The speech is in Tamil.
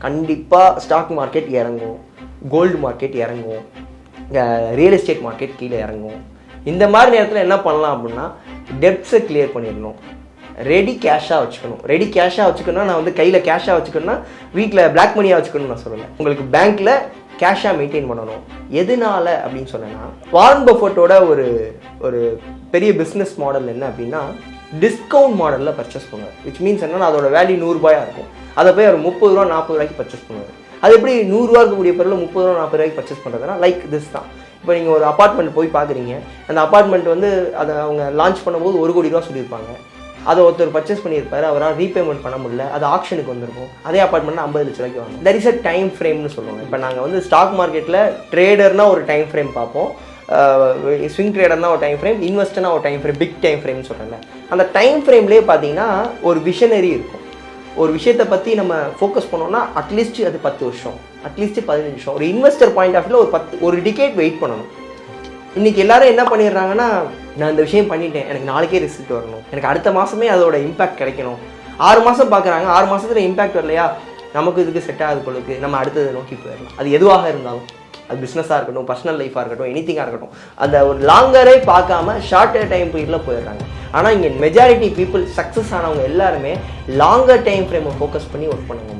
கண்டிப்பாக ஸ்டாக் மார்க்கெட் இறங்கும், கோல்டு மார்க்கெட் இறங்கும், ரியல் எஸ்டேட் மார்க்கெட் கீழே இறங்கும். இந்த மாதிரி நேரத்தில் என்ன பண்ணலாம் அப்படின்னா டெப்ஸை கிளியர் பண்ணிடணும், ரெடி கேஷாக வச்சுக்கணும். ரெடி கேஷாக வச்சுக்கணும்னா நான் வந்து கையில் கேஷாக வச்சுக்கணும்னா வீட்டில் பிளாக் மணியாக வச்சுக்கணும்னு நான் சொல்லலை. உங்களுக்கு பேங்க்கில் கேஷாக மெயின்டைன் பண்ணணும். எதனால அப்படின்னு சொன்னேன்னா வாரன் பஃபெட்டோட ஒரு பெரிய பிஸ்னஸ் மாடல் என்ன அப்படின்னா டிஸ்கவுண்ட் மாடலில் பர்ச்சேஸ் பண்ணுவார். விச் மீன்ஸ் என்னன்னா அதோட வேல்யூ 100 ரூபாயாக இருக்கும், அதை போய் அவர் 30 ரூபா 40 ரூபாய்க்கு பர்ச்சேஸ் பண்ணுவார். அது எப்படி 100 ரூபா இருக்கக்கூடிய பொருள் 30 ரூபா 40 ரூபாய்க்கு பர்ச்சேஸ் பண்ணுறதுனா லைக் திஸ் தான். இப்போ நீங்கள் ஒரு அப்பார்ட்மெண்ட் போய் பார்க்குறீங்க, அந்த அப்பார்ட்மெண்ட் வந்து அதை அவங்க லான்ச் பண்ணும்போது 1 கோடி ரூபா சொல்லியிருப்பாங்க. அதை ஒருத்தர் பர்ச்சேஸ் பண்ணியிருப்பாரு, அவரால் ரீபேமெண்ட் பண்ண முடியல, அது ஆக்ஷனுக்கு வந்திருக்கும். அதே அப்பார்ட்மெண்ட் 50 லட்ச ரூபாய்க்கு வாங்க. தட் இஸ் அ டைம் ஃப்ரேம்னு சொல்லுவாங்க. இப்போ நாங்கள் வந்து ஸ்டாக் மார்க்கெட்டில் ட்ரேடர்னா ஒரு டைம் ஃப்ரேம் பார்ப்போம், ஸ்விங் ட்ரேடர்னா ஒரு டைம் ஃப்ரேம், இன்வெஸ்டர்னா ஒரு டைம் ஃப்ரேம், பிக் டைம் ஃப்ரேம்னு சொல்கிறேன்ல. அந்த டைம் ஃப்ரேம்லேயே பார்த்தீங்கன்னா ஒரு விஷனரி இருக்கும். ஒரு விஷயத்தை பற்றி நம்ம ஃபோக்கஸ் பண்ணோம்னா அட்லீஸ்ட் அது 10 வருஷம், அட்லீஸ்ட் 15 வருஷம். ஒரு இன்வெஸ்டர் பாயிண்ட் ஆஃப் வியூவில் ஒரு டிகேட் வெயிட் பண்ணணும். இன்றைக்கி எல்லாரும் என்ன பண்ணிடுறாங்கன்னா, நான் இந்த விஷயம் பண்ணிட்டேன், எனக்கு நாளைக்கே ரிசல்ட் வரணும், எனக்கு அடுத்த மாதமே அதோட இம்பாக்ட் கிடைக்கணும். 6 மாதம் பார்க்குறாங்க, 6 மாதத்தில் இம்பாக்ட் வரலையா, நமக்கு இதுக்கு செட் ஆகுது பொழுது நம்ம அடுத்ததை நோக்கி போயிடலாம். அது எதுவாக இருந்தாலும், அது பிஸ்னஸாக இருக்கட்டும், பர்சனல் லைஃபாக இருக்கட்டும், எனிதிங்காக இருக்கட்டும், அந்த ஒரு லாங்கரே பார்க்காம ஷார்ட்டர் டைம் பீரியடில் போயிடுறாங்க. ஆனால் இங்கே மெஜாரிட்டி பீப்புள் சக்ஸஸ் ஆனவங்க எல்லாருமே லாங்கர் டைம் ஃப்ரேமை ஃபோக்கஸ் பண்ணி ஒர்க் பண்ணுவாங்க.